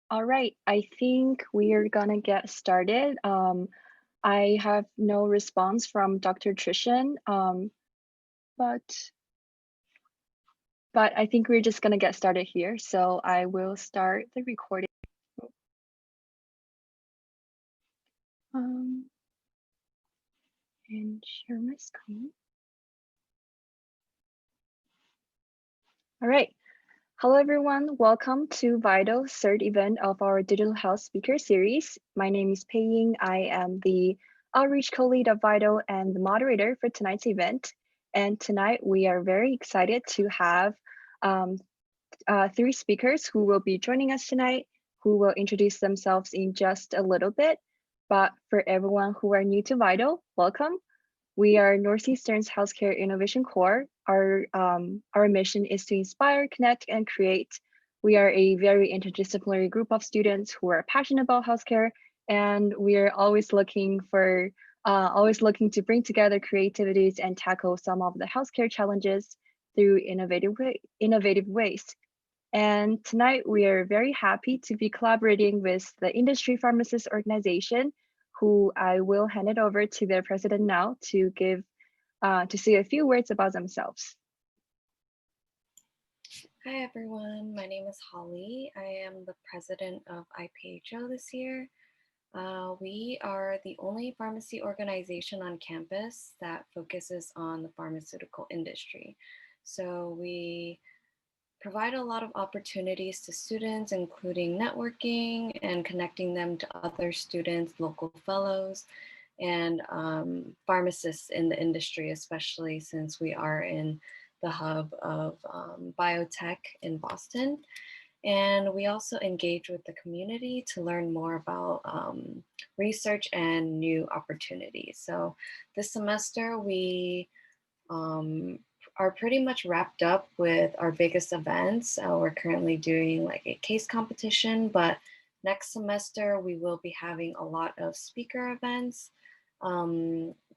All right, I think we're gonna get started. I have no response from Dr. Trishan, but I think we're just gonna get started here. So I will start the recording. Um, and share my screen. All right. Hello, everyone. Welcome to Vital's third event of our Digital Health Speaker Series. My name is Pei Ying. I am the Outreach Co-Lead of Vital and the moderator for tonight's event. And tonight we are very excited to have um, three speakers who will be joining us tonight, who will introduce themselves in just a little bit. But for everyone who are new to Vital, welcome. We are Northeastern's Healthcare Innovation Core. Our mission is to inspire, connect, and create. We are a very interdisciplinary group of students who are passionate about healthcare, and we are always looking to bring together creativities and tackle some of the healthcare challenges through innovative ways. And tonight we are very happy to be collaborating with the Industry Pharmacists Organization, who I will hand it over to their president now to say a few words about themselves. Hi everyone, my name is Holly. I am the president of IPHO this year. We are the only pharmacy organization on campus that focuses on the pharmaceutical industry. So we provide a lot of opportunities to students, including networking and connecting them to other students, local fellows, and pharmacists in the industry, especially since we are in the hub of biotech in Boston. And we also engage with the community to learn more about research and new opportunities. So this semester we are pretty much wrapped up with our biggest events. We're currently doing like a case competition, but next semester we will be having a lot of speaker events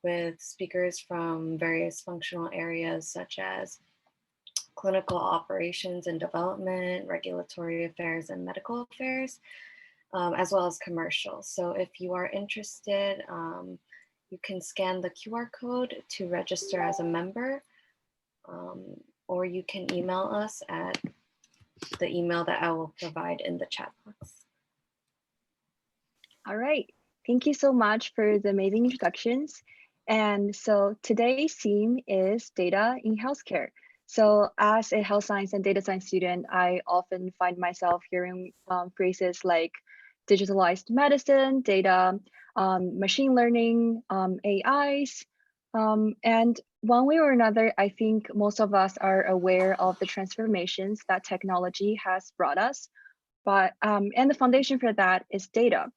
with speakers from various functional areas such as clinical operations and development, regulatory affairs, and medical affairs, as well as commercial. So if you are interested, you can scan the QR code to register as a member, or you can email us at the email that I will provide in the chat box. All right, thank you so much for the amazing introductions. And so today's theme is data in healthcare. So as a health science and data science student, I often find myself hearing phrases like digitalized medicine, data, machine learning, AIs. And one way or another, I think most of us are aware of the transformations that technology has brought us. But and the foundation for that is data.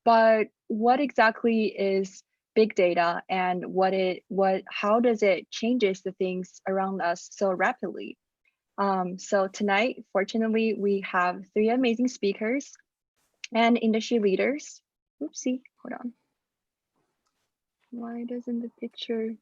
But what exactly is big data and how does it changes the things around us so rapidly? So tonight, fortunately, we have three amazing speakers and industry leaders. Oopsie, hold on. Why doesn't the picture?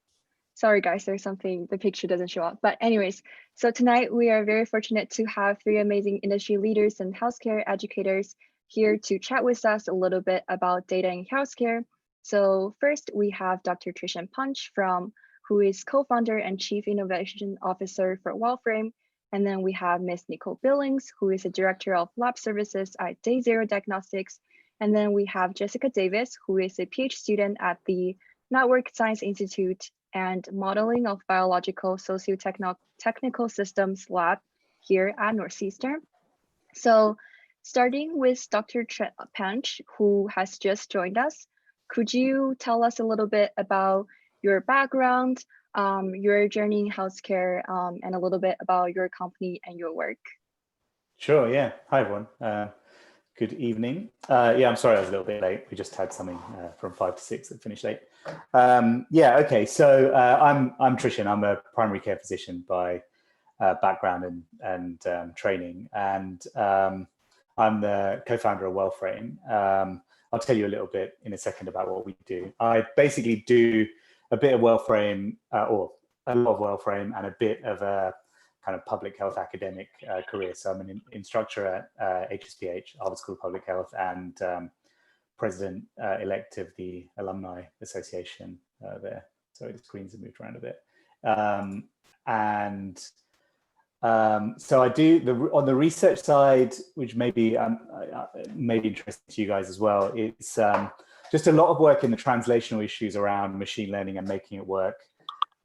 Sorry guys, there's something, the picture doesn't show up. But anyways, so tonight we are very fortunate to have three amazing industry leaders and healthcare educators here to chat with us a little bit about data in healthcare. So first we have Dr. Trishan Punch who is co-founder and chief innovation officer for Wellframe. And then we have Ms. Nicole Billings, who is the director of lab services at Day Zero Diagnostics. And then we have Jessica Davis, who is a PhD student at the Network Science Institute and Modeling of Biological Socio-Technical Systems Lab here at Northeastern. So starting with Dr. Panch, who has just joined us, could you tell us a little bit about your background, your journey in healthcare, and a little bit about your company and your work? Sure, yeah. Hi, everyone. Good evening. Yeah, I'm sorry I was a little bit late. We just had something from 5 to 6 that finished late. Yeah, okay. So I'm Trishan. I'm a primary care physician by background and training, and I'm the co-founder of Wellframe. I'll tell you a little bit in a second about what we do. I basically do a bit of Wellframe, or a lot of Wellframe, and a bit of a kind of public health academic career. So I'm an instructor at HSPH, Harvard School of Public Health, and president-elect of the Alumni Association there. Sorry, the screens have moved around a bit. So I do on the research side, which may be interesting to you guys as well. It's just a lot of work in the translational issues around machine learning and making it work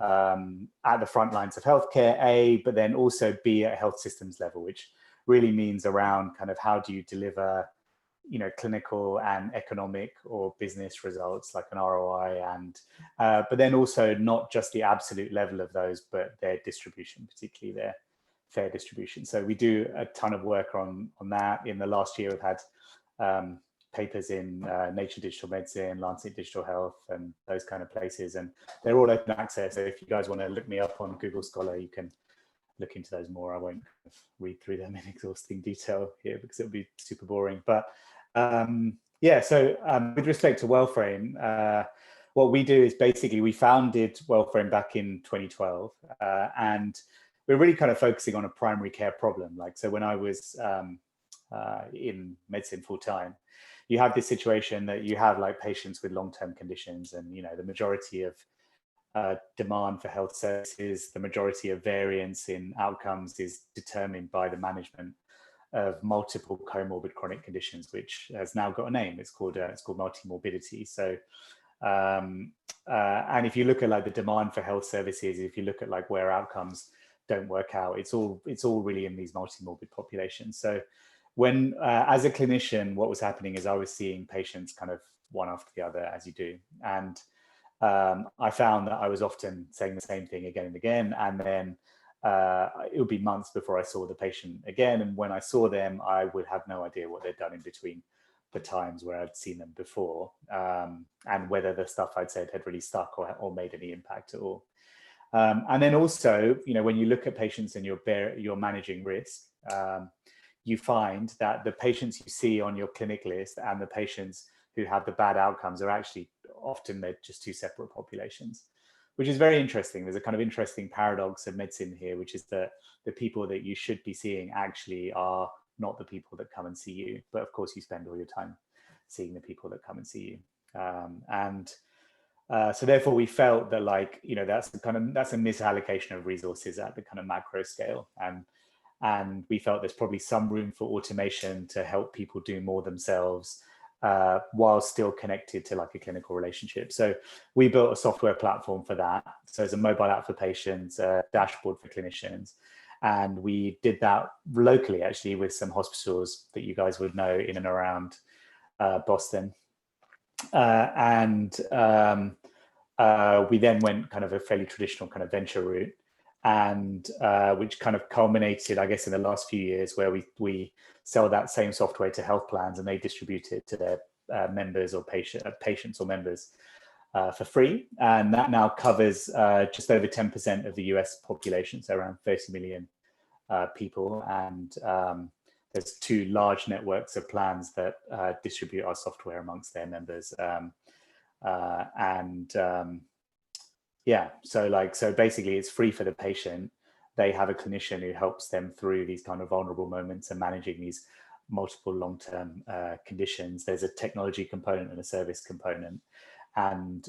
at the front lines of healthcare, but then also B, at health systems level, which really means around kind of how do you deliver, clinical and economic or business results like an ROI, and but then also not just the absolute level of those, but their distribution, particularly their fair distribution. So we do a ton of work on that. In the last year, we've had papers in Nature Digital Medicine, Lancet Digital Health, and those kind of places, and they're all open access. So if you guys want to look me up on Google Scholar, you can look into those more. I won't read through them in exhausting detail here because it would be super boring. But yeah, so with respect to WellFrame, what we do is basically we founded WellFrame back in 2012, and we're really kind of focusing on a primary care problem. Like, so when I was in medicine full time, you have this situation that you have like patients with long-term conditions, and the majority of demand for health services, the majority of variance in outcomes is determined by the management of multiple comorbid chronic conditions, which has now got a name. It's called multimorbidity. So and if you look at like the demand for health services, if you look at like where outcomes don't work out, it's all really in these multimorbid populations. So when as a clinician, what was happening is I was seeing patients kind of one after the other, as you do, and I found that I was often saying the same thing again and again, and then it would be months before I saw the patient again, and when I saw them, I would have no idea what they'd done in between the times where I'd seen them before, and whether the stuff I'd said had really stuck or made any impact at all. And then also, when you look at patients and you're managing risk, you find that the patients you see on your clinic list and the patients who have the bad outcomes are actually often they're just two separate populations, which is very interesting. There's a kind of interesting paradox of medicine here, which is that the people that you should be seeing actually are not the people that come and see you. But of course, you spend all your time seeing the people that come and see you. So therefore, we felt that that's a misallocation of resources at the kind of macro scale, and we felt there's probably some room for automation to help people do more themselves while still connected to like a clinical relationship. So we built a software platform for that. So it's a mobile app for patients, a dashboard for clinicians, and we did that locally actually with some hospitals that you guys would know in and around Boston. We then went kind of a fairly traditional kind of venture route, and which kind of culminated, I guess, in the last few years, where we sell that same software to health plans, and they distribute it to their members or patients or members for free. And that now covers just over 10% of the US population, so around 30 million people. And there's two large networks of plans that distribute our software amongst their members. Yeah, so basically it's free for the patient. They have a clinician who helps them through these kind of vulnerable moments and managing these multiple long-term conditions. There's a technology component and a service component, and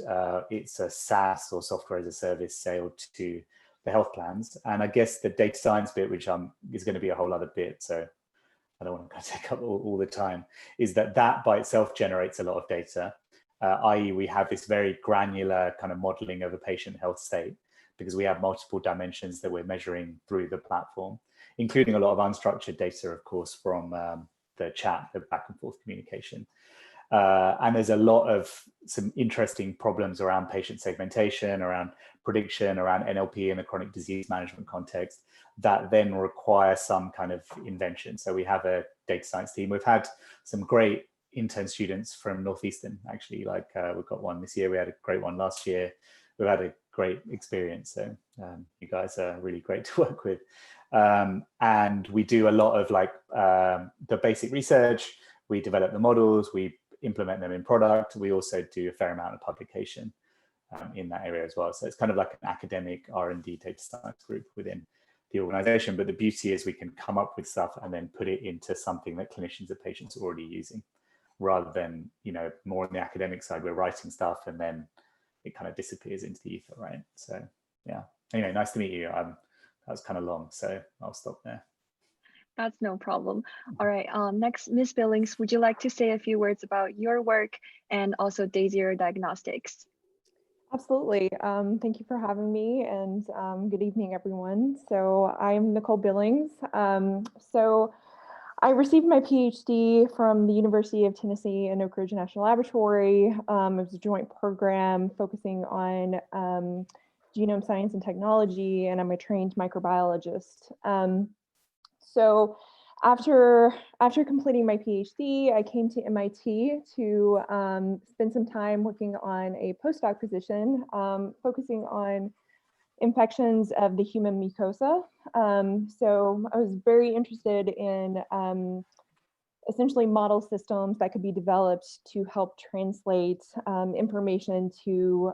it's a SaaS or software as a service sale to the health plans. And I guess the data science bit, which is going to be a whole other bit, so I don't want to take up all the time, is that by itself generates a lot of data. I.e. we have this very granular kind of modeling of a patient health state, because we have multiple dimensions that we're measuring through the platform, including a lot of unstructured data, of course, from the chat, the back and forth communication. And there's a lot of some interesting problems around patient segmentation, around prediction, around NLP in the chronic disease management context that then require some kind of invention. So we have a data science team. We've had some great intern students from Northeastern, actually, we've got one this year. We had a great one last year. We've had a great experience. So you guys are really great to work with. And we do a lot of the basic research. We develop the models, we implement them in product. We also do a fair amount of publication in that area as well. So it's kind of like an academic R&D data science group within the organization. But the beauty is we can come up with stuff and then put it into something that clinicians and patients are already using, rather than, more on the academic side, we're writing stuff and then it kind of disappears into the ether, right? So yeah, anyway, nice to meet you. That was kind of long, so I'll stop there. That's no problem. All right, next, Ms. Billings, would you like to say a few words about your work and also Day Zero Diagnostics? Absolutely. Thank you for having me, and good evening, everyone. So I'm Nicole Billings. So I received my PhD from the University of Tennessee in Oak Ridge National Laboratory. It was a joint program focusing on genome science and technology, and I'm a trained microbiologist. So after completing my PhD, I came to MIT to spend some time working on a postdoc position, focusing on infections of the human mucosa. So I was very interested in essentially model systems that could be developed to help translate information to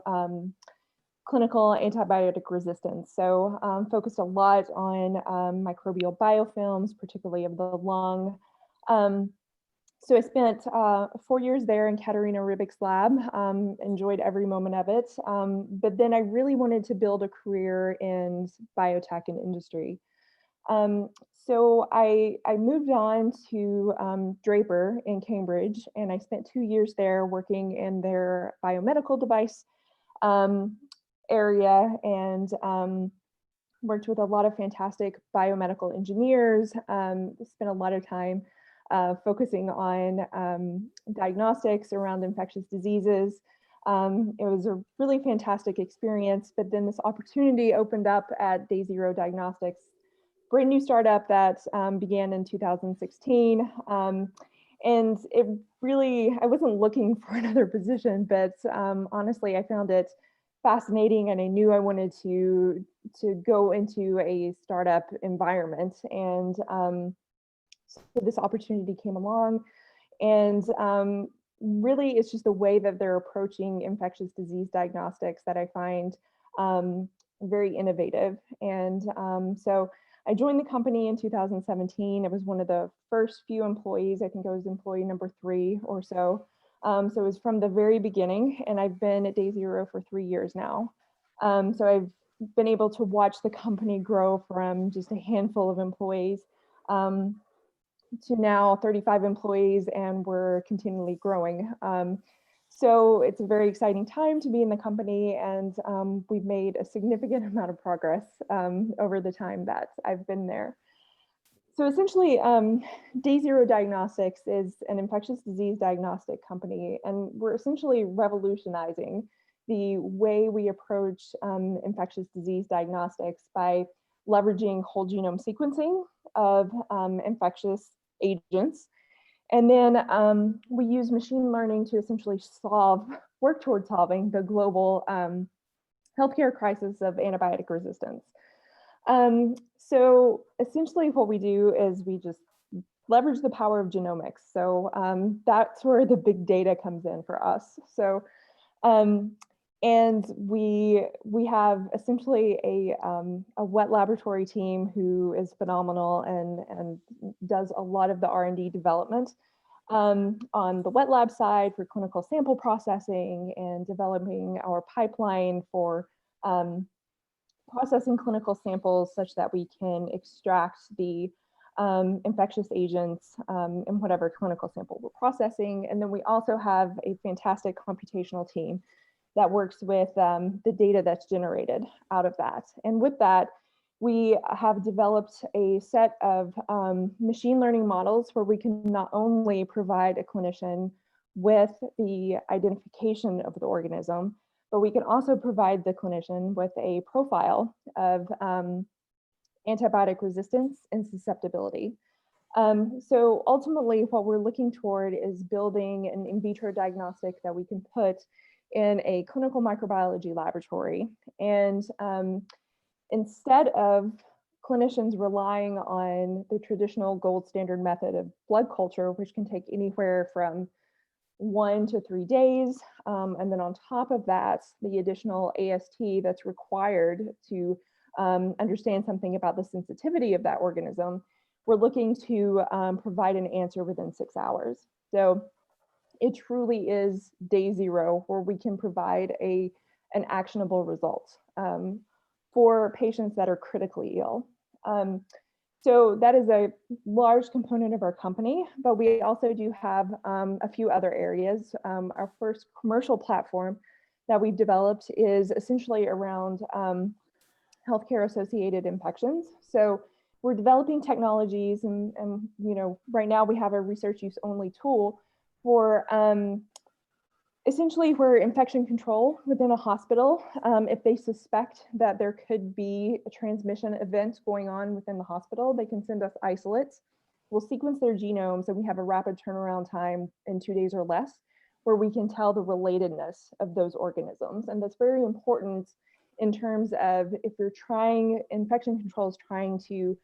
clinical antibiotic resistance. So focused a lot on microbial biofilms, particularly of the lung. So I spent 4 years there in Katerina Ribik's lab, enjoyed every moment of it. But then I really wanted to build a career in biotech and industry. So I moved on to Draper in Cambridge, and I spent 2 years there working in their biomedical device area, and worked with a lot of fantastic biomedical engineers, spent a lot of time focusing on diagnostics around infectious diseases. It was a really fantastic experience, but then this opportunity opened up at Day Zero Diagnostics, brand new startup that began in 2016. And it really, I wasn't looking for another position, but honestly, I found it fascinating, and I knew I wanted to go into a startup environment. And so this opportunity came along, and really it's just the way that they're approaching infectious disease diagnostics that I find very innovative. And so I joined the company in 2017. It was one of the first few employees. I think I was employee number 3 or so. So it was from the very beginning, and I've been at Day Zero for 3 years now. So I've been able to watch the company grow from just a handful of employees to now 35 employees, and we're continually growing. So it's a very exciting time to be in the company, and we've made a significant amount of progress over the time that I've been there. So essentially, Day Zero Diagnostics is an infectious disease diagnostic company, and we're essentially revolutionizing the way we approach infectious disease diagnostics by leveraging whole genome sequencing of infectious agents. And then we use machine learning to essentially work towards solving the global healthcare crisis of antibiotic resistance. So essentially what we do is we just leverage the power of genomics. So that's where the big data comes in for us. So, and we have essentially a wet laboratory team who is phenomenal and does a lot of the R&D development on the wet lab side for clinical sample processing and developing our pipeline for processing clinical samples such that we can extract the infectious agents in whatever clinical sample we're processing. And then we also have a fantastic computational team that works with the data that's generated out of that. And with that, we have developed a set of machine learning models where we can not only provide a clinician with the identification of the organism, but we can also provide the clinician with a profile of antibiotic resistance and susceptibility. So ultimately, what we're looking toward is building an in vitro diagnostic that we can put in a clinical microbiology laboratory. And instead of clinicians relying on the traditional gold standard method of blood culture, which can take anywhere from 1 to 3 days. And then on top of that, the additional AST that's required to understand something about the sensitivity of that organism, we're looking to provide an answer within 6 hours. So it truly is day zero where we can provide an actionable result for patients that are critically ill. So that is a large component of our company, but we also do have a few other areas. Our first commercial platform that we've developed is essentially around healthcare associated infections. So we're developing technologies and right now we have a research use only tool for essentially where infection control within a hospital, if they suspect that there could be a transmission event going on within the hospital, they can send us isolates. We'll sequence their genomes and we have a rapid turnaround time in 2 days or less, where we can tell the relatedness of those organisms. And that's very important in terms of if you're trying, infection control is trying to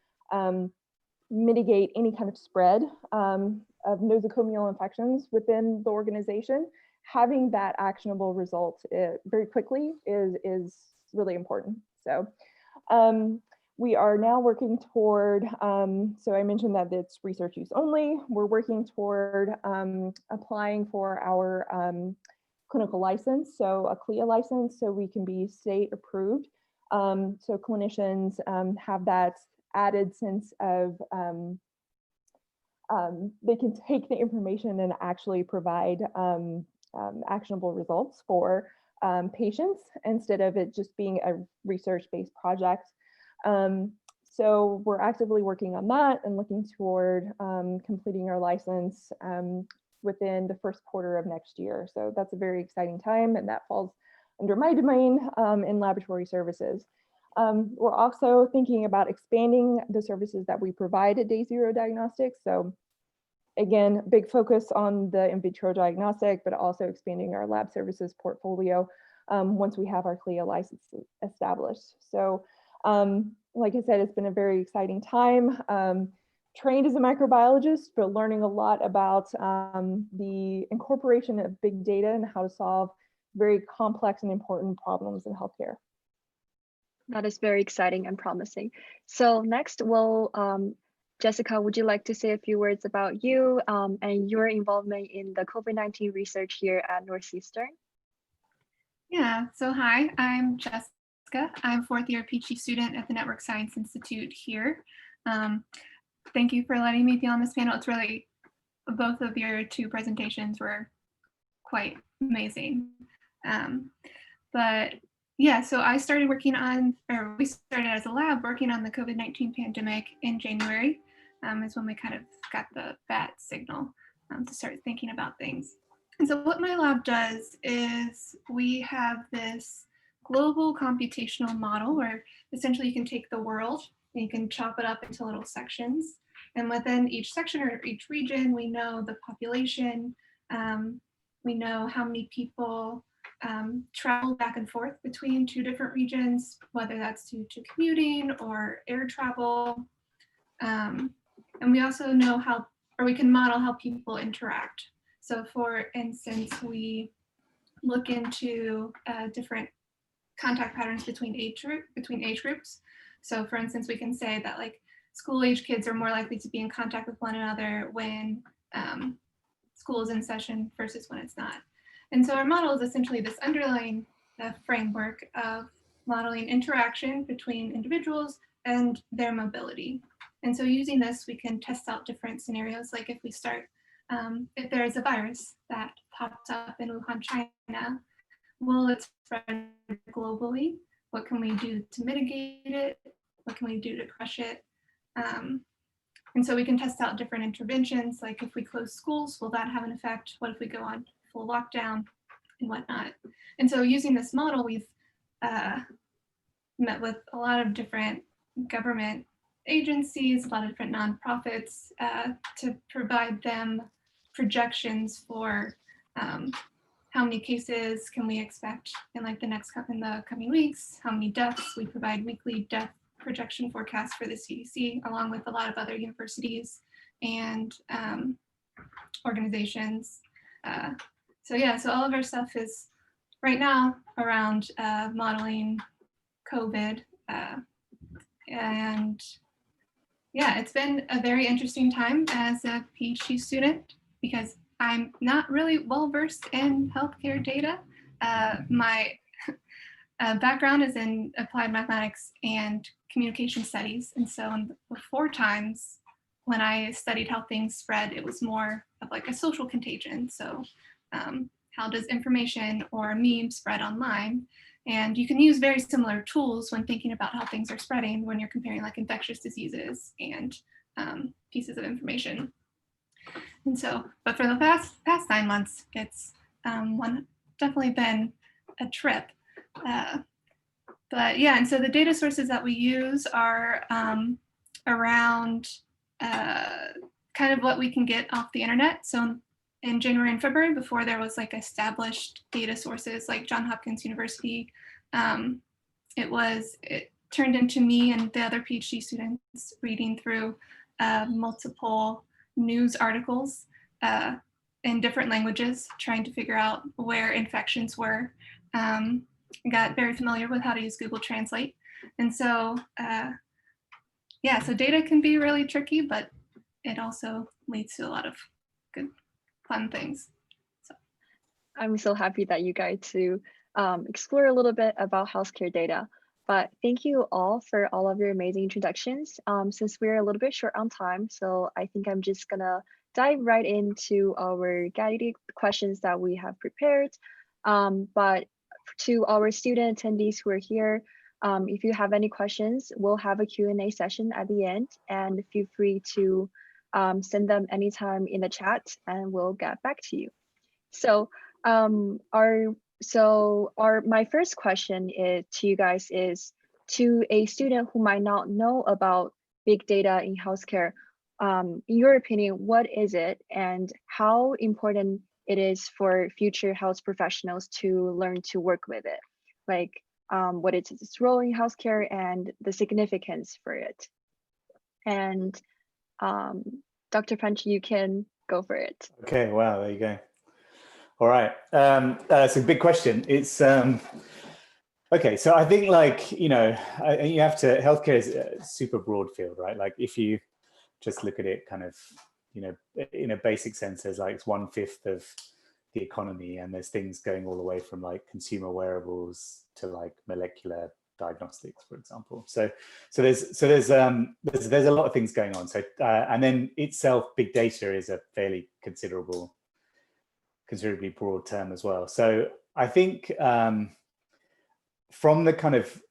mitigate any kind of spread of nosocomial infections within the organization. Having that actionable result very quickly is really important. So we are now working toward, so I mentioned that it's research use only. We're working toward applying for our clinical license, so a CLIA license, so we can be state approved. So clinicians have that added sense of they can take the information and actually provide actionable results for patients instead of it just being a research-based project. So we're actively working on that and looking toward completing our license within the first quarter of next year. So that's a very exciting time, and that falls under my domain in laboratory services. We're also thinking about expanding the services that we provide at Day Zero Diagnostics. So again, big focus on the in vitro diagnostic, but also expanding our lab services portfolio once we have our CLIA license established. So like I said, it's been a very exciting time. Trained as a microbiologist, but learning a lot about the incorporation of big data and how to solve very complex and important problems in healthcare. That is very exciting and promising. So next, Jessica, would you like to say a few words about you and your involvement in the COVID-19 research here at Northeastern? Yeah, so hi, I'm Jessica. I'm a fourth year PhD student at the Network Science Institute here. Thank you for letting me be on this panel. It's really, both of your two presentations were quite amazing. But yeah, so I started working on, or we started as a lab working on the COVID-19 pandemic in January, is when we kind of got the bat signal to start thinking about things. And so what my lab does is we have this global computational model where essentially you can take the world and you can chop it up into little sections. And within each section or each region, we know the population, we know how many people travel back and forth between two different regions, whether that's due to commuting or air travel. And we also know how, or we can model how people interact. So for instance, we look into different contact patterns between age groups. So for instance, we can say that like school age kids are more likely to be in contact with one another when school is in session versus when it's not. And so our model is essentially this underlying framework of modeling interaction between individuals and their mobility. And so using this, we can test out different scenarios, like if we start, if there is a virus that pops up in Wuhan, China, will it spread globally? What can we do to mitigate it? What can we do to crush it? And so we can test out different interventions, like if we close schools, will that have an effect? What if we go on full lockdown and whatnot? And so using this model, we've met with a lot of different government agencies, a lot of different nonprofits to provide them projections for how many cases can we expect in like in the coming weeks, how many deaths. We provide weekly death projection forecasts for the CDC, along with a lot of other universities and organizations. So yeah, so all of our stuff is right now around modeling COVID And yeah, it's been a very interesting time as a PhD student because I'm not really well versed in healthcare data. My background is in applied mathematics and communication studies. And so before times when I studied how things spread, it was more of like a social contagion. So how does information or memes spread online? And you can use very similar tools when thinking about how things are spreading when you're comparing like infectious diseases and pieces of information. And so, but for the past 9 months, it's definitely been a trip. But yeah, and so the data sources that we use are around kind of what we can get off the internet. So in January and February, before there was like established data sources like Johns Hopkins University, it turned into me and the other PhD students reading through multiple news articles in different languages, trying to figure out where infections were. Got very familiar with how to use Google Translate. And so, yeah, so data can be really tricky, but it also leads to a lot of good, fun things. So I'm so happy that you got to explore a little bit about healthcare data. But thank you all for all of your amazing introductions. Since we're a little bit short on time, so I think I'm just gonna dive right into our guided questions that we have prepared. But to our student attendees who are here, if you have any questions, we'll have a Q&A session at the end, and feel free to send them anytime in the chat and we'll get back to you. So my first question to you guys is, to a student who might not know about big data in healthcare, in your opinion, what is it and how important it is for future health professionals to learn to work with it? Like what is its role in healthcare and the significance for it? And Dr. Punch, you can go for it. Okay, wow, there you go. All right, that's a big question. It's okay, so I think you have to, healthcare is a super broad field, right? Like if you just look at it kind of, in a basic sense, there's like 1/5 of the economy, and there's things going all the way from like consumer wearables to like molecular diagnostics, for example. So there's a lot of things going on. So and then itself, big data is a fairly considerably broad term as well. So I think from the kind of,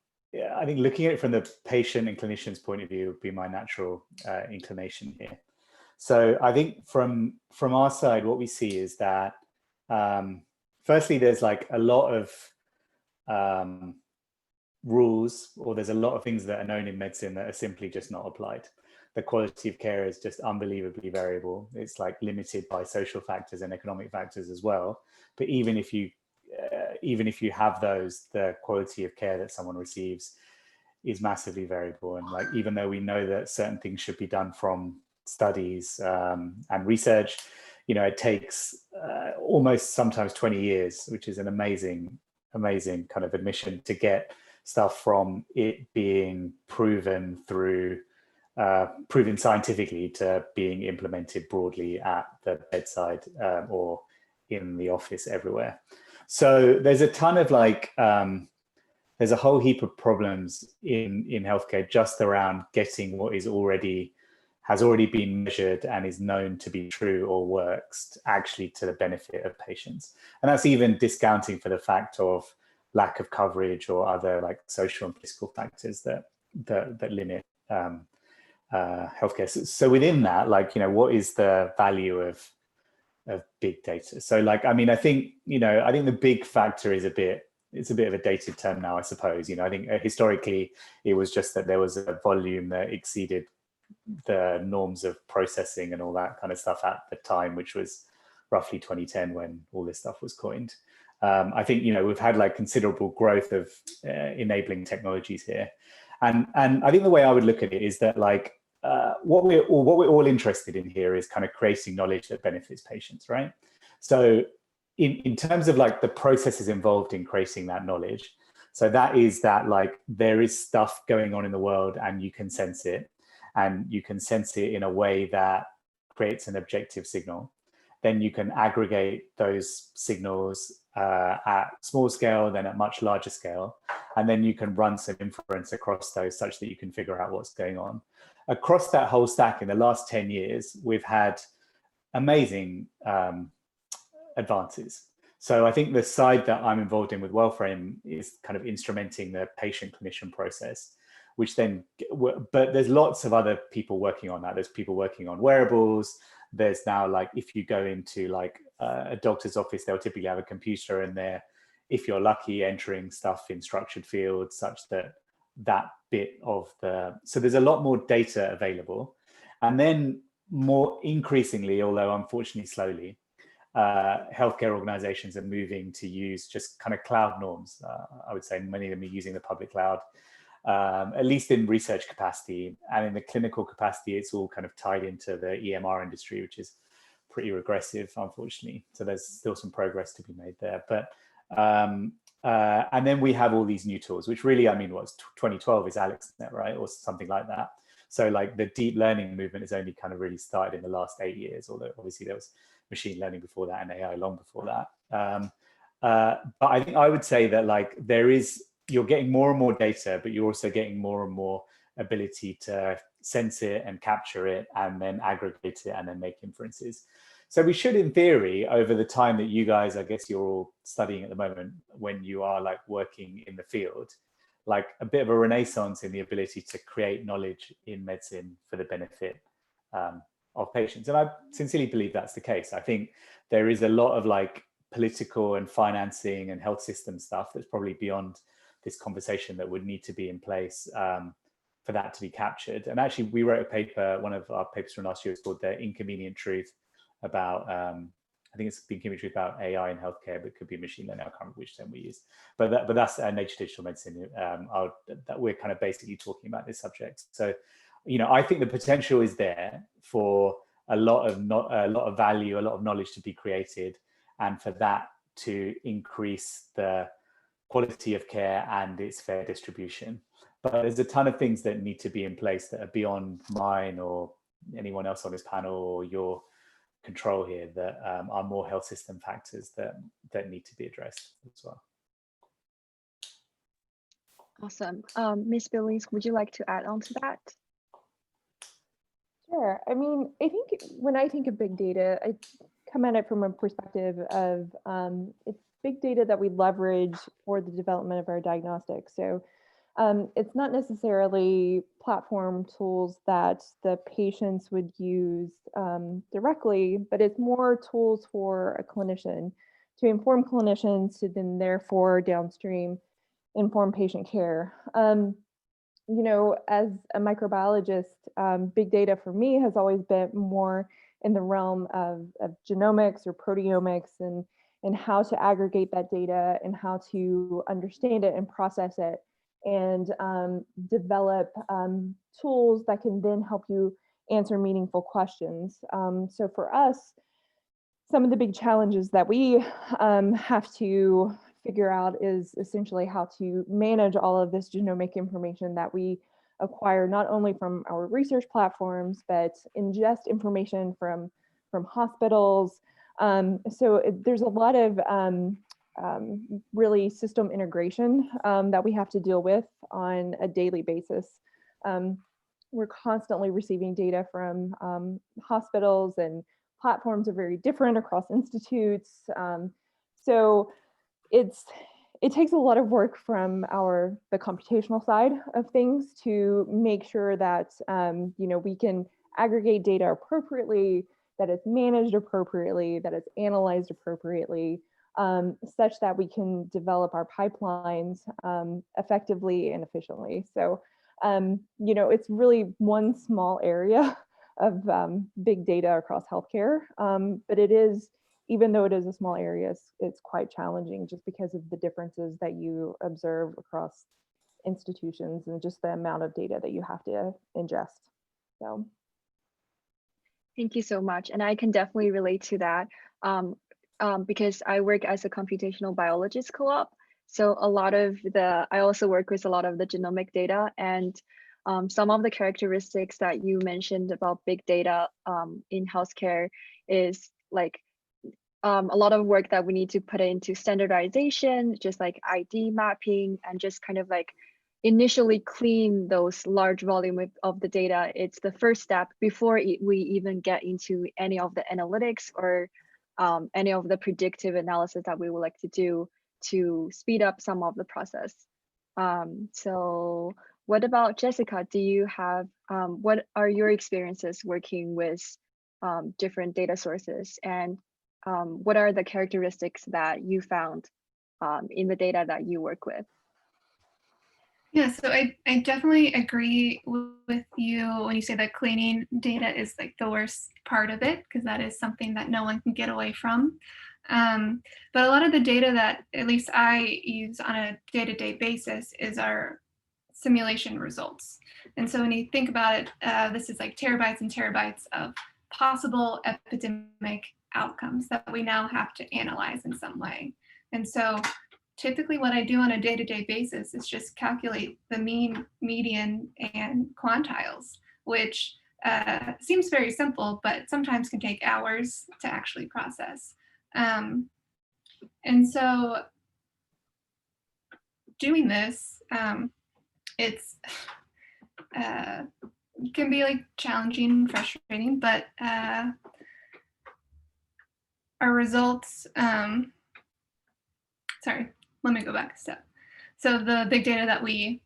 I think looking at it from the patient and clinician's point of view would be my natural inclination here. So I think from our side, what we see is that firstly, there's like a lot of rules, or there's a lot of things that are known in medicine that are simply just not applied. The quality of care is just unbelievably variable. It's like limited by social factors and economic factors as well. But even if you have those, the quality of care that someone receives is massively variable. And like, even though we know that certain things should be done from studies and research, it takes almost sometimes 20 years, which is an amazing kind of admission, to get stuff from it being proven scientifically to being implemented broadly at the bedside or in the office everywhere. So there's a ton of there's a whole heap of problems in healthcare just around getting what has already been measured and is known to be true or works actually to the benefit of patients. And that's even discounting for the fact of lack of coverage or other like social and political factors that limit healthcare. So within that, what is the value of big data? So I think the big factor is it's a bit of a dated term now, I suppose. I think historically it was just that there was a volume that exceeded the norms of processing and all that kind of stuff at the time, which was roughly 2010 when all this stuff was coined. I think we've had considerable growth of enabling technologies here, and I think the way I would look at it is that what we're all interested in here is kind of creating knowledge that benefits patients, right? So in terms of the processes involved in creating that knowledge, So that is that, like, there is stuff going on in the world and you can sense it, and you can sense it in a way that creates an objective signal. Then you can aggregate those signals at small scale, then at much larger scale, and then you can run some inference across those such that you can figure out what's going on. Across that whole stack in the last 10 years, we've had amazing advances. So I think the side that I'm involved in with WellFrame is kind of instrumenting the patient-clinician process, which then, but there's lots of other people working on that. There's people working on wearables. There's now, like, if you go into like a doctor's office, they'll typically have a computer and they're, if you're lucky, entering stuff in structured fields such that that bit of the, so there's a lot more data available. And then more increasingly, although unfortunately slowly, healthcare organizations are moving to use just kind of cloud norms. I would say many of them are using the public cloud, at least in research capacity, and in the clinical capacity, it's all kind of tied into the EMR industry, which is pretty regressive, unfortunately. So there's still some progress to be made there. But and then we have all these new tools, which really, I mean, what's 2012 is AlexNet, right? Or something like that. So like the deep learning movement has only kind of really started in the last 8 years, although obviously there was machine learning before that and AI long before that. But I think I would say that, like, there is, you're getting more and more data, but you're also getting more and more ability to sense it and capture it and then aggregate it and then make inferences. So we should, in theory, over the time that you guys, I guess you're all studying at the moment, when you are like working in the field, like a bit of a renaissance in the ability to create knowledge in medicine for the benefit of patients. And I sincerely believe that's the case. I think there is a lot of like political and financing and health system stuff that's probably beyond this conversation that would need to be in place for that to be captured. And actually, we wrote a paper, one of our papers from last year is called The Inconvenient Truth, about, I think it's The Inconvenient Truth about AI in healthcare, but it could be machine learning, I can't remember which term we use. But that's Nature Digital Medicine, that we're kind of basically talking about this subject. So, you know, I think the potential is there for a lot of value, a lot of knowledge to be created, and for that to increase the quality of care and its fair distribution. But there's a ton of things that need to be in place that are beyond mine or anyone else on this panel or your control here, that are more health system factors that need to be addressed as well. Awesome. Ms. Billings, would you like to add on to that? Sure. I mean, I think when I think of big data, I come at it from a perspective of it's big data that we leverage for the development of our diagnostics. So it's not necessarily platform tools that the patients would use directly, but it's more tools for a clinician to inform clinicians to then therefore downstream inform patient care. You know, as a microbiologist, big data for me has always been more in the realm of genomics or proteomics, and how to aggregate that data and how to understand it and process it, and develop tools that can then help you answer meaningful questions. So for us, some of the big challenges that we have to figure out is essentially how to manage all of this genomic information that we acquire, not only from our research platforms, but ingest information from hospitals. There's a lot of really system integration that we have to deal with on a daily basis. We're constantly receiving data from hospitals, and platforms are very different across institutes. So it takes a lot of work from the computational side of things to make sure that you know, we can aggregate data appropriately, that it's managed appropriately, that it's analyzed appropriately, such that we can develop our pipelines effectively and efficiently. So you know, it's really one small area of big data across healthcare, but it is, even though it is a small area, it's quite challenging just because of the differences that you observe across institutions and just the amount of data that you have to ingest. So. Thank you so much. And I can definitely relate to that because I work as a computational biologist co-op. So a lot of I also work with a lot of the genomic data, and some of the characteristics that you mentioned about big data in healthcare is like a lot of work that we need to put into standardization, just like ID mapping, and just kind of like initially clean those large volume of the data. It's the first step before we even get into any of the analytics or any of the predictive analysis that we would like to do to speed up some of the process. So what about Jessica? Do you have, what are your experiences working with different data sources, and what are the characteristics that you found in the data that you work with? Yeah, so I definitely agree with you when you say that cleaning data is like the worst part of it, because that is something that no one can get away from. But a lot of the data that at least I use on a day-to-day basis is our simulation results. And so when you think about it, this is like terabytes and terabytes of possible epidemic outcomes that we now have to analyze in some way. And so typically what I do on a day-to-day basis is just calculate the mean, median, and quantiles, which seems very simple, but sometimes can take hours to actually process. And so doing this, it's can be like challenging and frustrating, but our results, sorry, let me go back a step. So the big data that we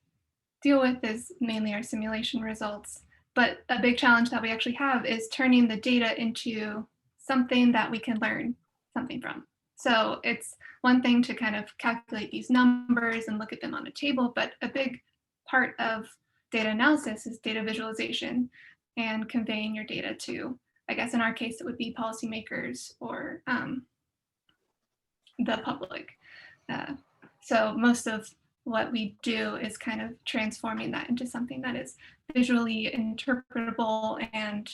deal with is mainly our simulation results, but a big challenge that we actually have is turning the data into something that we can learn something from. So it's one thing to kind of calculate these numbers and look at them on a table, but a big part of data analysis is data visualization and conveying your data to, I guess in our case, it would be policymakers or the public. So most of what we do is kind of transforming that into something that is visually interpretable and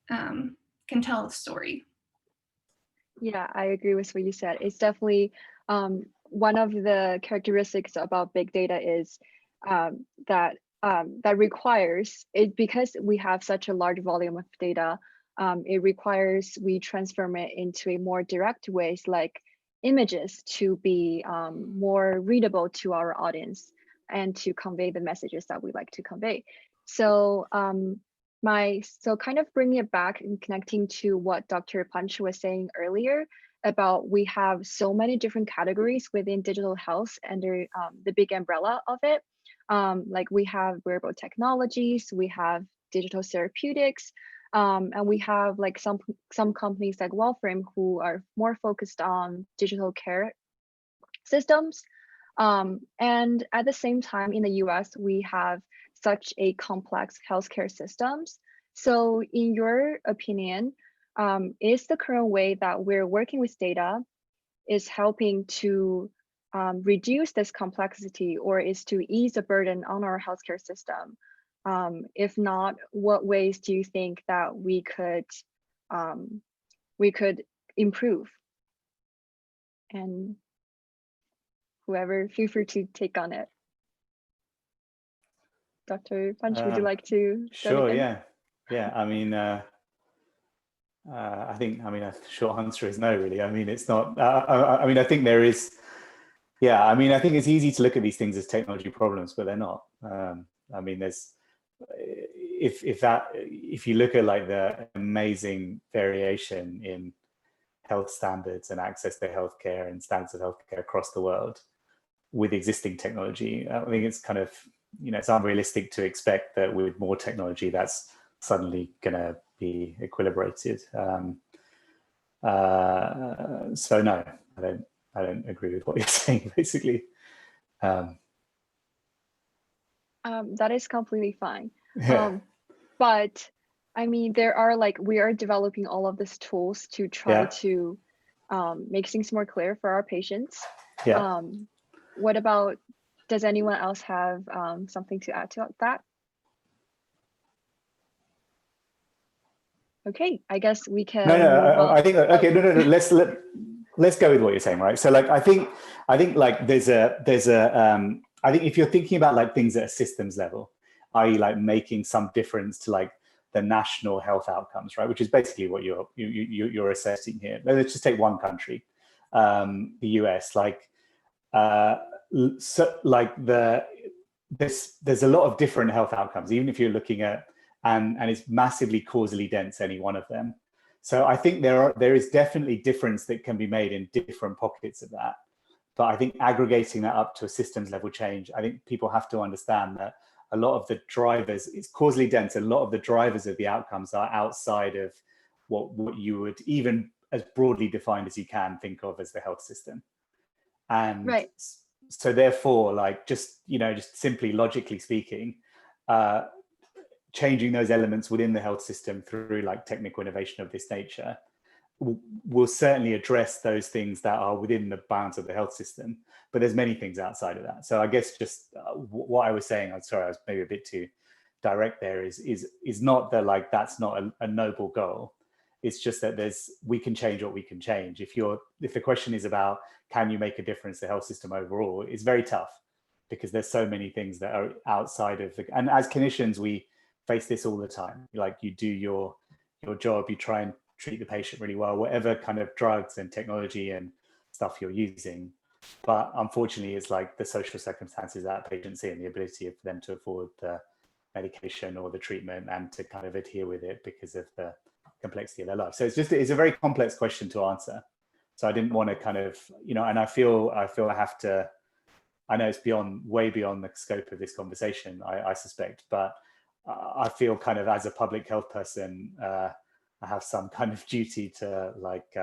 can tell a story. Yeah, I agree with what you said. It's definitely one of the characteristics about big data is that requires it, because we have such a large volume of data. It requires we transform it into a more direct ways, like images, to be more readable to our audience and to convey the messages that we like to convey. So so kind of bringing it back and connecting to what Dr. Punch was saying earlier about we have so many different categories within digital health under the big umbrella of it. Like we have wearable technologies, we have digital therapeutics, and we have like some companies like Wellframe who are more focused on digital care systems. And at the same time, in the US, we have such a complex healthcare systems. So in your opinion, is the current way that we're working with data is helping to reduce this complexity, or is to ease the burden on our healthcare system? If not, what ways do you think that we could improve? And whoever, feel free to take on it. Dr. Punch, would you like to? Sure, yeah. I mean, I think, a short answer is no, really. I mean, it's not, I mean, I think there is, yeah, I mean, I think it's easy to look at these things as technology problems, but they're not. I mean, there's, if you look at like the amazing variation in health standards and access to healthcare and standards of healthcare across the world with existing technology, I think it's kind of, it's unrealistic to expect that with more technology that's suddenly going to be equilibrated. So no, I don't agree with what you're saying, basically. That is completely fine. Yeah. But I mean, we are developing all of these tools to try to make things more clear for our patients. Yeah. What about, does anyone else have something to add to that? Okay, I guess we can. No, I think, okay, no. let's go with what you're saying, right? So like, I think like I think if you're thinking about like things at a systems level, i.e. like making some difference to like the national health outcomes, right? Which is basically what you're assessing here. Let's just take one country, the US. Like, so like there's a lot of different health outcomes, even if you're looking at and it's massively causally dense, any one of them. So I think there is definitely difference that can be made in different pockets of that. But I think aggregating that up to a systems level change, I think people have to understand that a lot of the drivers, it's causally dense, a lot of the drivers of the outcomes are outside of what you would even as broadly defined as you can think of as the health system. And Right. so therefore, like just simply logically speaking, changing those elements within the health system through like technical innovation of this nature will certainly address those things that are within the bounds of the health system, but there's many things outside of that. So I guess just what I was saying, I'm sorry, I was maybe a bit too direct there, is not that like that's not a noble goal. It's just that we can change what we can change. If the question is about can you make a difference to the health system overall, it's very tough because there's so many things that are outside of and as clinicians we face this all the time. Like you do your job, you try and treat the patient really well, whatever kind of drugs and technology and stuff you're using. But unfortunately, it's like the social circumstances that patients see and the ability for them to afford the medication or the treatment and to kind of adhere with it because of the complexity of their life. So it's a very complex question to answer. So I didn't want to kind of, and I feel I have to, I know it's way beyond the scope of this conversation, I suspect, but I feel kind of as a public health person, I have some kind of duty to like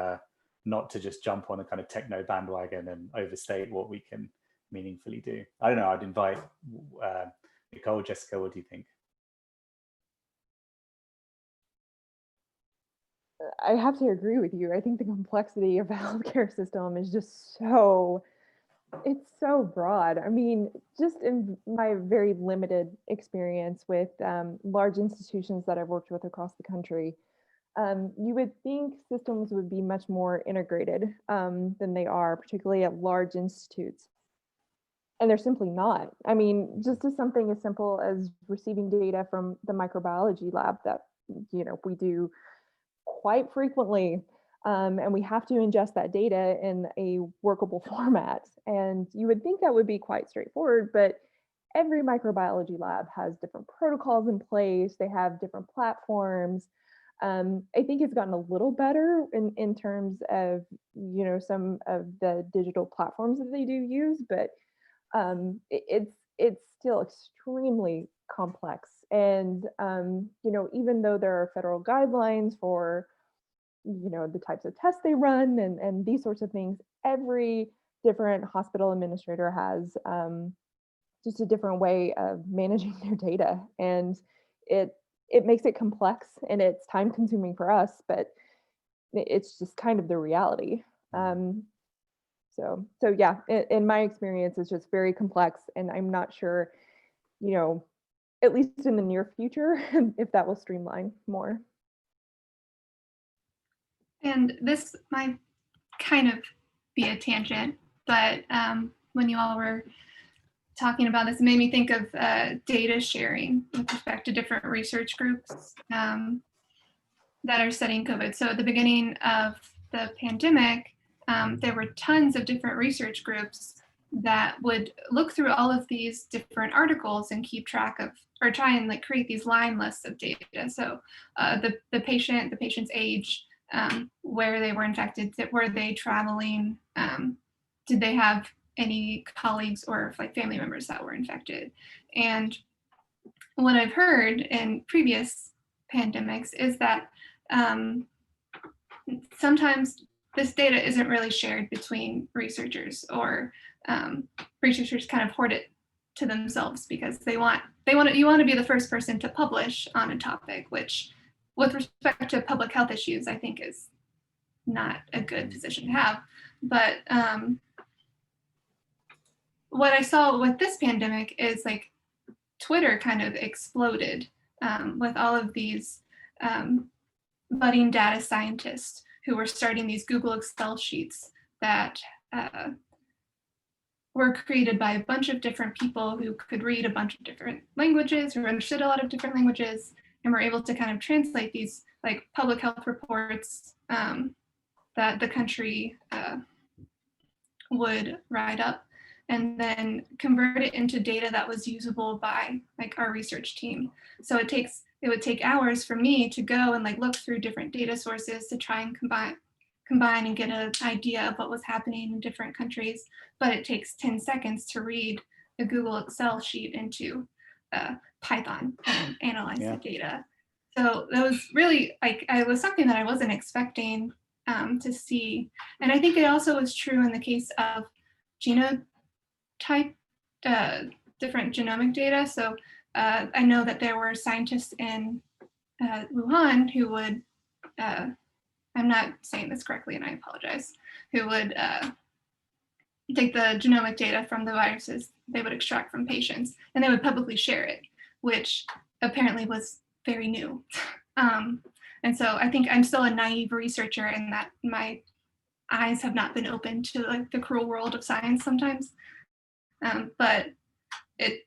not to just jump on a kind of techno bandwagon and overstate what we can meaningfully do. I don't know, I'd invite Nicole, Jessica, what do you think? I have to agree with you. I think the complexity of the healthcare system is just it's so broad. I mean, just in my very limited experience with large institutions that I've worked with across the country, you would think systems would be much more integrated than they are, particularly at large institutes. And they're simply not. I mean, just as something as simple as receiving data from the microbiology lab that we do quite frequently, and we have to ingest that data in a workable format. And you would think that would be quite straightforward, but every microbiology lab has different protocols in place. They have different platforms. I think it's gotten a little better in terms of some of the digital platforms that they do use, but it's still extremely complex. And even though there are federal guidelines for the types of tests they run and these sorts of things, every different hospital administrator has just a different way of managing their data, and it makes it complex and it's time consuming for us, but it's just kind of the reality. So yeah, in my experience, it's just very complex, and I'm not sure, at least in the near future, if that will streamline more. And this might kind of be a tangent, but when you all were talking about this, it made me think of data sharing with respect to different research groups that are studying COVID. So at the beginning of the pandemic, there were tons of different research groups that would look through all of these different articles and keep track of, or try and like create these line lists of data. So the patient's age, where they were infected, were they traveling, did they have any colleagues or like family members that were infected. And what I've heard in previous pandemics is that sometimes this data isn't really shared between researchers, or researchers kind of hoard it to themselves because you want to be the first person to publish on a topic, which with respect to public health issues, I think is not a good position to have. But what I saw with this pandemic is like Twitter kind of exploded with all of these budding data scientists who were starting these Google Excel sheets that were created by a bunch of different people who could read a bunch of different languages, who understood a lot of different languages, and were able to kind of translate these like public health reports that the country would write up, and then convert it into data that was usable by like our research team. So it would take hours for me to go and like look through different data sources to try and combine and get an idea of what was happening in different countries. But it takes 10 seconds to read a Google Excel sheet into Python and analyze the data. So that was really like, it was something that I wasn't expecting to see. And I think it also was true in the case of genotype, different genomic data. So I know that there were scientists in Wuhan who would, I'm not saying this correctly and I apologize, who would take the genomic data from the viruses they would extract from patients, and they would publicly share it, which apparently was very new. And so I think I'm still a naive researcher in that my eyes have not been open to like the cruel world of science sometimes. But it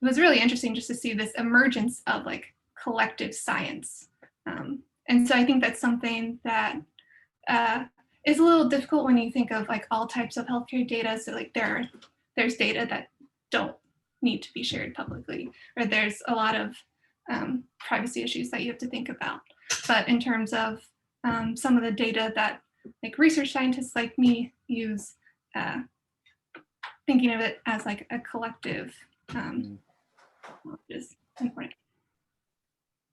was really interesting just to see this emergence of like collective science. And so I think that's something that is a little difficult when you think of like all types of healthcare data. So like there's data that don't need to be shared publicly, or there's a lot of privacy issues that you have to think about. But in terms of some of the data that like research scientists like me use, thinking of it as like a collective is important.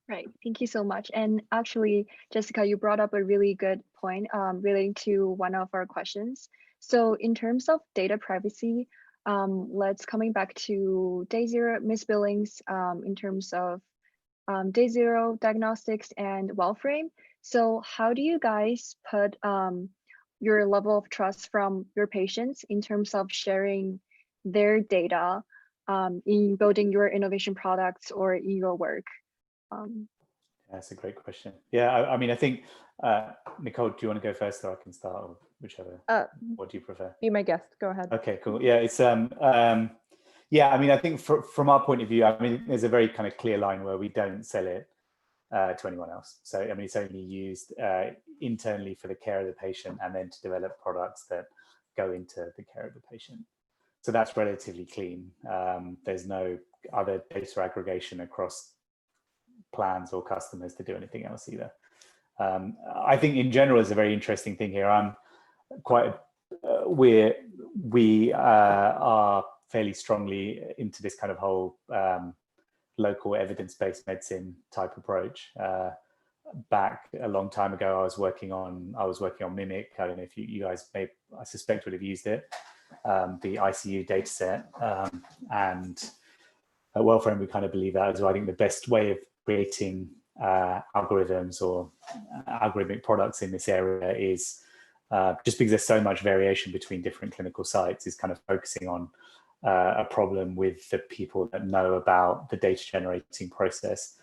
Right, thank you so much. And actually, Jessica, you brought up a really good point relating to one of our questions. So in terms of data privacy, let's coming back to day zero, Ms. Billings, in terms of day zero diagnostics and WellFrame. So how do you guys put your level of trust from your patients in terms of sharing their data in building your innovation products or in your work? That's a great question. Yeah, I mean, I think, Nicole, do you want to go first, or I can start, or whichever? What do you prefer? Be my guest. Go ahead. Okay, cool. Yeah, it's yeah. I mean, I think from our point of view, I mean, there's a very kind of clear line where we don't sell it to anyone else. So I mean, it's only used internally for the care of the patient, and then to develop products that go into the care of the patient. So that's relatively clean. There's no other data aggregation across plans or customers to do anything else either. I think in general is a very interesting thing here. I'm quite we are fairly strongly into this kind of whole local evidence-based medicine type approach. Back a long time ago, I was working on Mimic. I don't know if you guys may, I suspect, would have used it, the ICU data set, and at WellFrame we kind of believe that as well. I think the best way of creating algorithms or algorithmic products in this area is just because there's so much variation between different clinical sites, is kind of focusing on a problem with the people that know about the data generating process,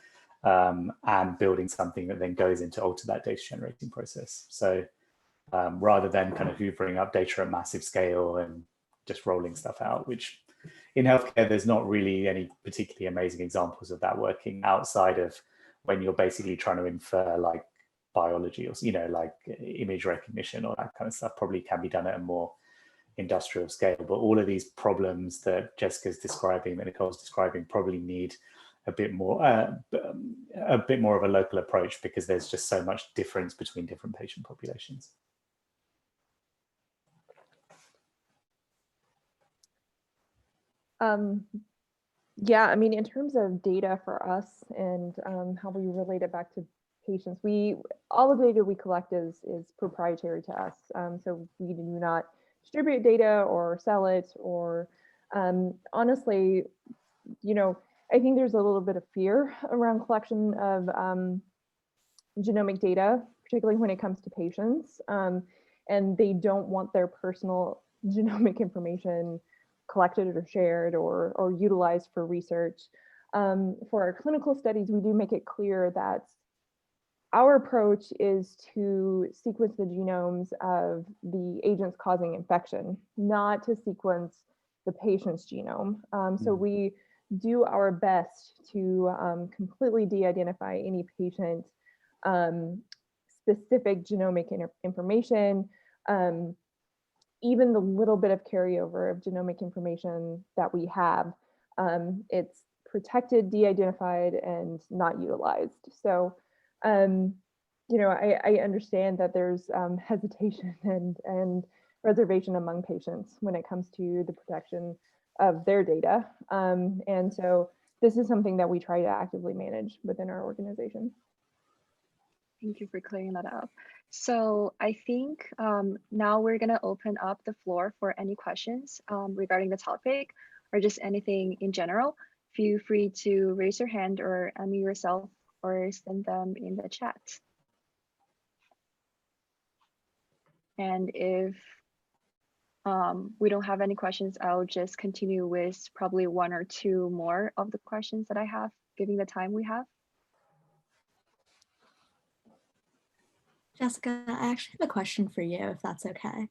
and building something that then goes into alter that data generating process. So rather than kind of hoovering up data at massive scale and just rolling stuff out, which in healthcare, there's not really any particularly amazing examples of that working outside of when you're basically trying to infer like biology or, you know, like image recognition or that kind of stuff. Probably can be done at a more industrial scale. But all of these problems that Jessica's describing, that Nicole's describing, probably need a bit more of a local approach, because there's just so much difference between different patient populations. Yeah, I mean, in terms of data for us and how we relate it back to patients, all the data we collect is proprietary to us. So we do not distribute data or sell it, or honestly, you know, I think there's a little bit of fear around collection of genomic data, particularly when it comes to patients, and they don't want their personal genomic information collected or shared or utilized for research. For our clinical studies, we do make it clear that our approach is to sequence the genomes of the agents causing infection, not to sequence the patient's genome. So we do our best to completely de-identify any patient specific genomic information, even the little bit of carryover of genomic information that we have, it's protected, de-identified, and not utilized. So, you know, I understand that there's hesitation and reservation among patients when it comes to the protection of their data. And so this is something that we try to actively manage within our organization. Thank you for clearing that up. So I think now we're going to open up the floor for any questions regarding the topic or just anything in general. Feel free to raise your hand or unmute yourself or send them in the chat. And if we don't have any questions, I'll just continue with probably one or two more of the questions that I have, given the time we have. Jessica, I actually have a question for you, if that's okay.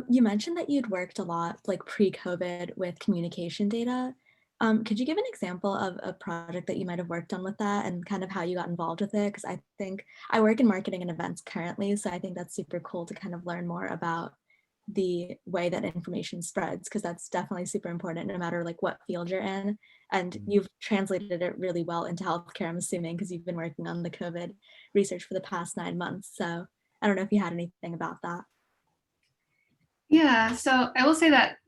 You mentioned that you'd worked a lot, like pre-COVID, with communication data. Could you give an example of a project that you might have worked on with that and kind of how you got involved with it? Because I think I work in marketing and events currently, so I think that's super cool to kind of learn more about the way that information spreads, because that's definitely super important no matter like what field you're in. And you've translated it really well into healthcare, I'm assuming, because you've been working on the COVID research for the past 9 months. So I don't know if you had anything about that. Yeah, so I will say that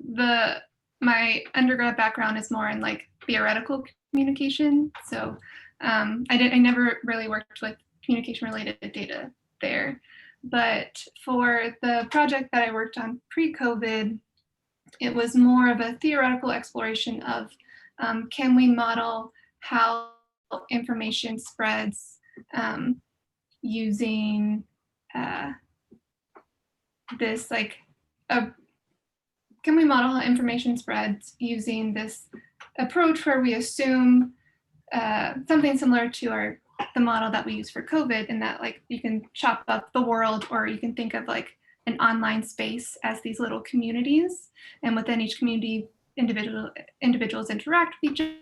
my undergrad background is more in like theoretical communication. So I never really worked with communication related data there. But for the project that I worked on pre-COVID, it was more of a theoretical exploration of can we model how information spreads using this like can we model how information spreads using this approach where we assume something similar to the model that we use for COVID, in that like you can chop up the world, or you can think of like an online space as these little communities, and within each community, individuals interact with each other.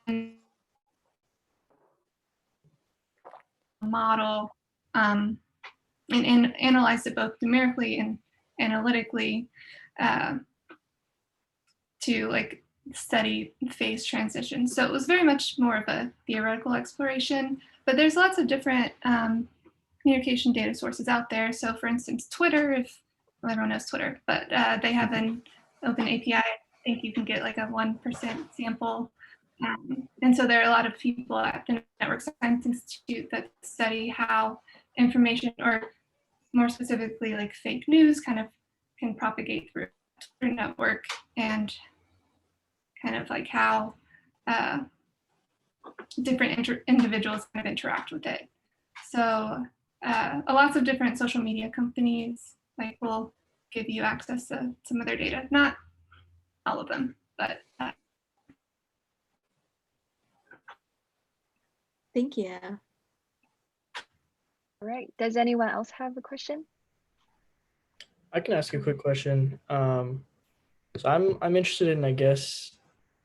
And model and analyze it both numerically and analytically to like study phase transition. So it was very much more of a theoretical exploration, but there's lots of different communication data sources out there. So for instance, Twitter, everyone knows Twitter, but they have an open API. I think you can get like a 1% sample. And so there are a lot of people at the Network Science Institute that study how information, or more specifically like fake news, kind of can propagate through Twitter network, and kind of like how different individuals kind of interact with it. So lots of different social media companies like will give you access to some of their data, not all of them, but Thank you. All right, does anyone else have a question? I can ask a quick question. So I'm interested in, I guess,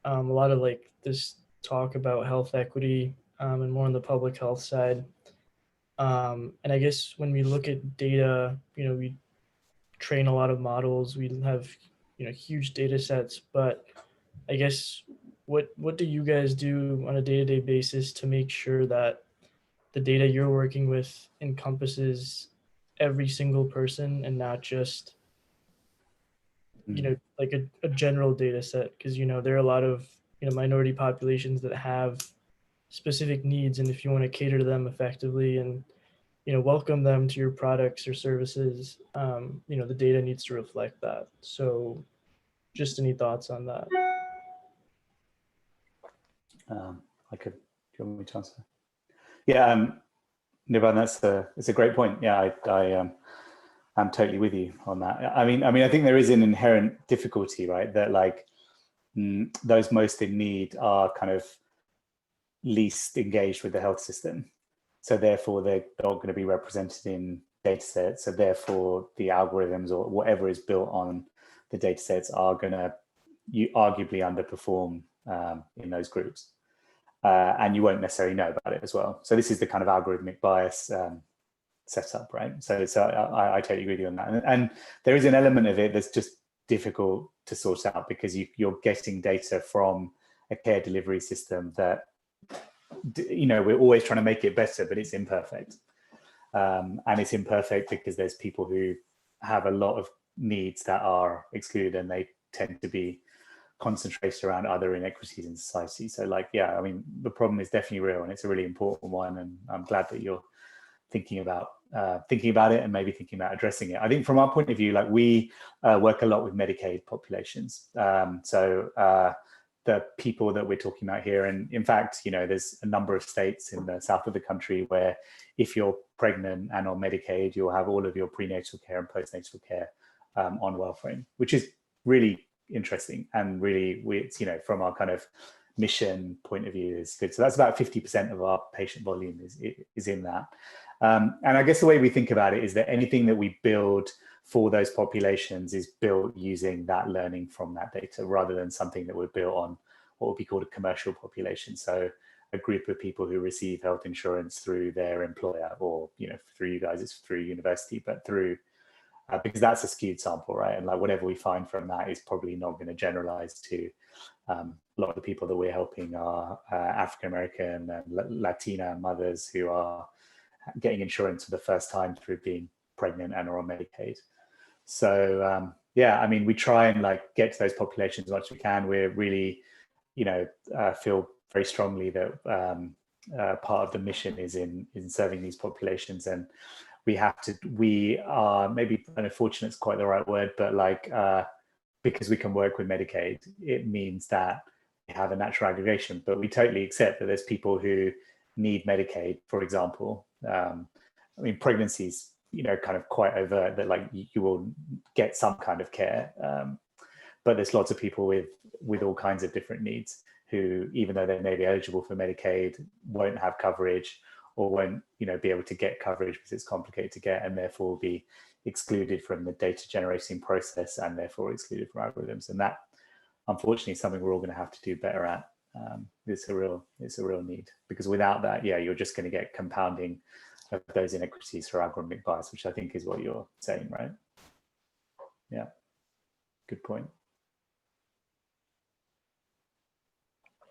a lot of like this talk about health equity and more on the public health side. And I guess when we look at data, we train a lot of models. We have, huge data sets. But I guess what do you guys do on a day-to-day basis to make sure that the data you're working with encompasses every single person and not just like a general data set? Because there are a lot of minority populations that have specific needs, and if you want to cater to them effectively and welcome them to your products or services, the data needs to reflect that. So just any thoughts on that? Do you want me to answer? Yeah, Nivan, it's a great point. Yeah, I'm totally with you on that. I mean, I think there is an inherent difficulty, right? That like those most in need are kind of least engaged with the health system. So therefore, they're not going to be represented in data sets. So therefore, the algorithms or whatever is built on the data sets are going to arguably underperform in those groups. And you won't necessarily know about it as well. So this is the kind of algorithmic bias setup, right? So I totally agree with you on that. And there is an element of it that's just difficult to sort out because you're getting data from a care delivery system that, you know, we're always trying to make it better, but it's imperfect. And it's imperfect because there's people who have a lot of needs that are excluded, and they tend to be concentrated around other inequities in society. So like, yeah, I mean, the problem is definitely real, and it's a really important one. And I'm glad that you're thinking about it and maybe thinking about addressing it. I think from our point of view, like we work a lot with Medicaid populations. The people that we're talking about here, and in fact, you know, there's a number of states in the south of the country where if you're pregnant and on Medicaid, you'll have all of your prenatal care and postnatal care on Wellframe, which is really interesting and really, it's, you know, from our kind of mission point of view is good. So that's about 50% of our patient volume is in that. And I guess the way we think about it is that anything that we build for those populations is built using that learning from that data rather than something that would built on what would be called a commercial population. So a group of people who receive health insurance through their employer, or, you know, through you guys, it's through university, but through, because that's a skewed sample, right? And like whatever we find from that is probably not going to generalize to a lot of the people that we're helping are African-American and Latina mothers who are getting insurance for the first time through being pregnant and are on Medicaid. So yeah, I mean, we try and like get to those populations as much as we can. We're really, you know, feel very strongly that part of the mission is in serving these populations, and we are maybe unfortunate is quite the right word, but like because we can work with Medicaid, it means that we have a natural aggregation. But we totally accept that there's people who need Medicaid, for example. I mean, pregnancies, you know, kind of quite overt that like you will get some kind of care, but there's lots of people with all kinds of different needs who, even though they may be eligible for Medicaid, won't have coverage or won't, you know, be able to get coverage because it's complicated to get, and therefore will be excluded from the data generating process and therefore excluded from algorithms. And that, unfortunately, is something we're all going to have to do better at. It's a real need, because without that, yeah, you're just going to get compounding of those inequities through algorithmic bias, which I think is what you're saying, right? Yeah, good point.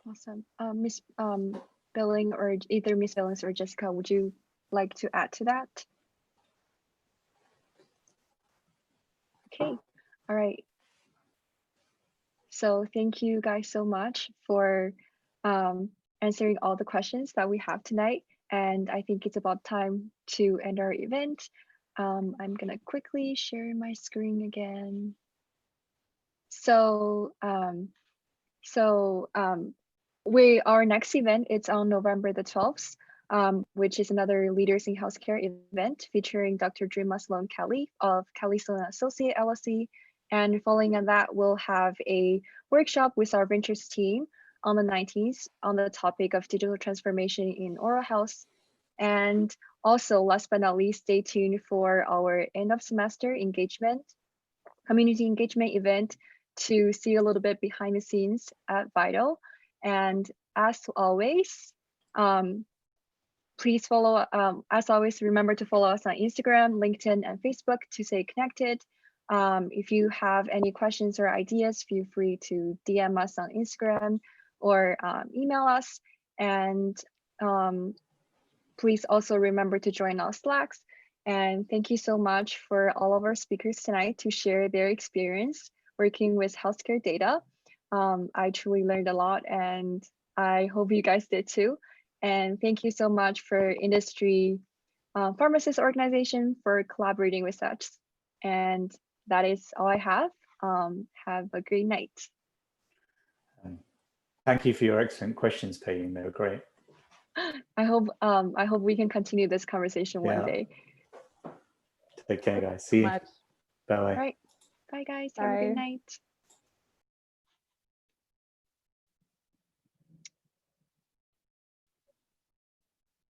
Awesome. Miss Billing, or either Miss Billings or Jessica, would you like to add to that? Okay, all right. So thank you guys so much for answering all the questions that we have tonight. And I think it's about time to end our event. I'm gonna quickly share my screen again. So, our next event, it's on November the 12th, which is another Leaders in Healthcare event featuring Dr. Dreama Sloan Kelly of Kelly Sloan Associate LLC. And following on that, we'll have a workshop with our ventures team on the 19th on the topic of digital transformation in oral health. And also, last but not least, stay tuned for our end of semester community engagement event to see a little bit behind the scenes at Vital. And as always, please follow, as always, remember to follow us on Instagram, LinkedIn, and Facebook to stay connected. If you have any questions or ideas, feel free to DM us on Instagram or email us. And please also remember to join our Slacks. And thank you so much for all of our speakers tonight to share their experience working with healthcare data. I truly learned a lot, and I hope you guys did too. And thank you so much for Industry Pharmacist Organization for collaborating with us. And that is all I have. Have a great night. Thank you for your excellent questions, Payne. They were great. I hope we can continue this conversation one day. Take care, guys. See you. Bye-bye. All right. Bye, guys. Bye. Have a good night.